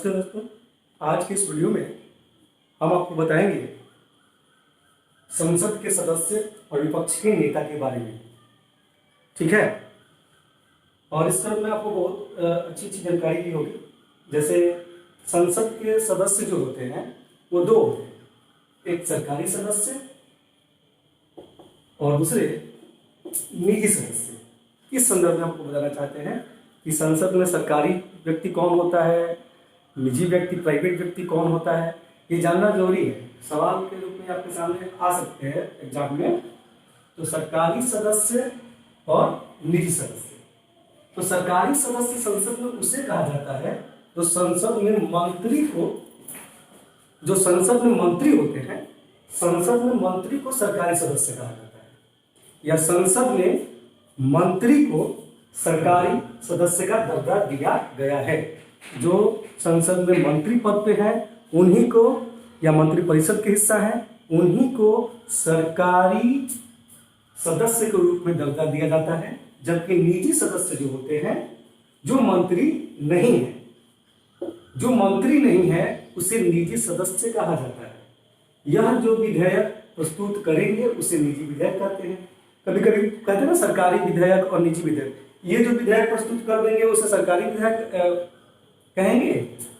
नमस्ते दोस्तों। आज के इस वीडियो में हम आपको बताएंगे संसद के सदस्य और विपक्ष के नेता के बारे में। ठीक है, और इस तरह में आपको बहुत अच्छी अच्छी जानकारी दी होगी। जैसे संसद के सदस्य जो होते हैं वो दो होते हैं, एक सरकारी सदस्य और दूसरे निजी सदस्य। इस संदर्भ में आपको बताना चाहते हैं कि संसद में सरकारी व्यक्ति कौन होता है, निजी व्यक्ति प्राइवेट व्यक्ति कौन होता है, ये जानना जरूरी है। सवाल के रूप में आपके सामने आ सकते हैं एग्जाम में। तो सरकारी सदस्य और निजी सदस्य। तो सरकारी सदस्य संसद में उसे कहा जाता है तो संसद में मंत्री को, जो संसद में मंत्री होते हैं, संसद में मंत्री को सरकारी सदस्य कहा जाता है, या संसद में मंत्री को सरकारी सदस्य का दर्जा दिया गया है। जो संसद में मंत्री पद पे है उन्हीं को, या मंत्री परिषद के हिस्सा है, उन्हीं को सरकारी सदस्य के रूप में दर्जा दिया जाता है। जबकि निजी सदस्य जो होते हैं, जो मंत्री नहीं है, जो मंत्री नहीं है उसे निजी सदस्य कहा जाता है। यह जो विधेयक प्रस्तुत करेंगे उसे निजी विधेयक कहते हैं। कभी कभी कहते हैं ना सरकारी विधेयक और निजी विधेयक। ये जो विधेयक प्रस्तुत कर देंगे उसे सरकारी विधेयक कहेंगे,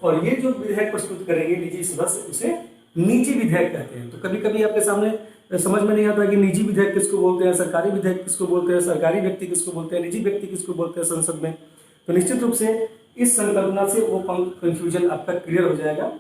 और ये जो विधेयक प्रस्तुत करेंगे निजी सदस्य उसे निजी विधेयक कहते हैं। तो कभी कभी आपके सामने समझ में नहीं आता कि निजी विधेयक किसको बोलते हैं, सरकारी विधेयक किसको बोलते हैं, सरकारी व्यक्ति किसको बोलते हैं, निजी व्यक्ति किसको बोलते हैं संसद में। तो निश्चित रूप से इस संकल्पना से वो कंफ्यूजन आपका क्लियर हो जाएगा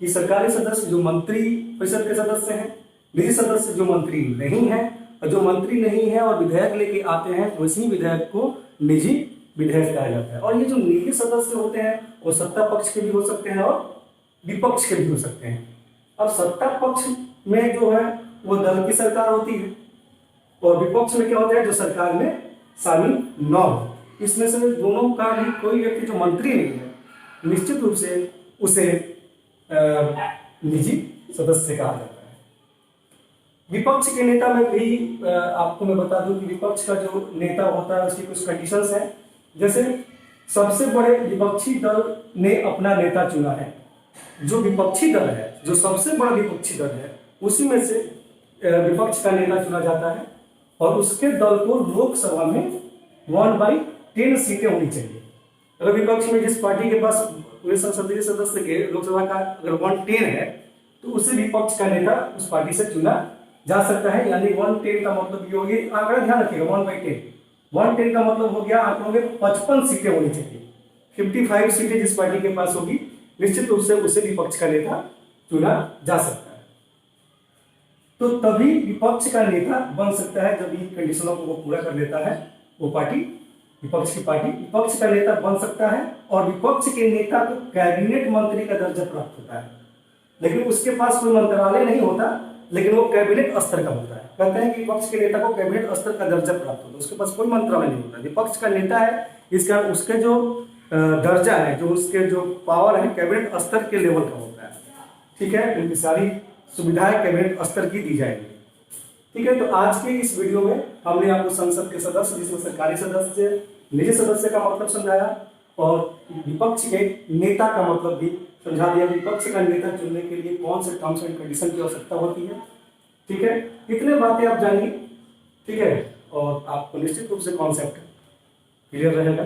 कि सरकारी सदस्य जो मंत्री परिषद के सदस्य हैं, निजी सदस्य जो मंत्री नहीं है, और जो मंत्री नहीं है और विधेयक लेके आते हैं उसी विधेयक को निजी विधेयक कहा जाता है। और ये जो निजी सदस्य होते हैं वो सत्ता पक्ष के भी हो सकते हैं और विपक्ष के भी हो सकते हैं। अब सत्ता पक्ष में जो है वो दल की सरकार होती है, और विपक्ष में क्या होता है, जो सरकार में शामिल न हो। इसमें से दोनों का भी कोई व्यक्ति जो मंत्री नहीं है, निश्चित रूप से उसे निजी सदस्य कहा जाता है। विपक्ष के नेता में भी आपको मैं बता दूं कि विपक्ष का जो नेता होता है उसकी कुछ कंडीशंस है। जैसे सबसे बड़े विपक्षी दल ने अपना नेता चुना है। जो विपक्षी दल है, जो सबसे बड़ा विपक्षी दल है, उसी में से विपक्ष का नेता चुना जाता है, और उसके दल को लोकसभा में 1/10 सीटें होनी चाहिए। अगर विपक्ष में जिस पार्टी के पास पूरे संसदीय सदस्य के लोकसभा का अगर 110 है तो उसे विपक्ष का नेता उस पार्टी से चुना जा सकता है। यानी 110 का मतलब ये हो गया, आंकड़ा ध्यान रखिएगा, 1/10 का मतलब हो गया आंकड़ों में 55 सीटें होनी चाहिए। 55 सीटें जिस पार्टी के पास होगी निश्चित रूप से उसे विपक्ष का नेता चुना जा सकता है। तो तभी विपक्ष का नेता बन सकता है जब इन कंडीशनों को वो पूरा कर लेता है वो पार्टी, विपक्ष की पार्टी विपक्ष का नेता बन सकता है। और विपक्ष के नेता को कैबिनेट मंत्री का दर्जा प्राप्त होता है, लेकिन उसके पास कोई मंत्रालय नहीं होता, लेकिन वो कैबिनेट स्तर का होता है। कहते हैं कि विपक्ष के नेता को कैबिनेट स्तर का दर्जा प्राप्त होता है, उसके पास कोई मंत्रालय नहीं होता, विपक्ष का नेता है। इसका उसके जो दर्जा है, जो उसके जो पावर है, कैबिनेट स्तर के लेवल का होता है। ठीक है, उनकी सारी सुविधाएं कैबिनेट स्तर की दी जाएगी। ठीक है, तो आज के इस वीडियो में हमने आपको संसद के सदस्य, जिसमें सरकारी सदस्य, निजी सदस्य का मतलब समझाया, और विपक्ष के नेता का मतलब भी समझा दिया। विपक्ष का नेता चुनने के लिए कौन से टर्म्स एंड कंडीशन की आवश्यकता होती है। ठीक है, इतने बातें आप जानिए। ठीक है, और आपको निश्चित रूप से कॉन्सेप्ट क्लियर रहेगा।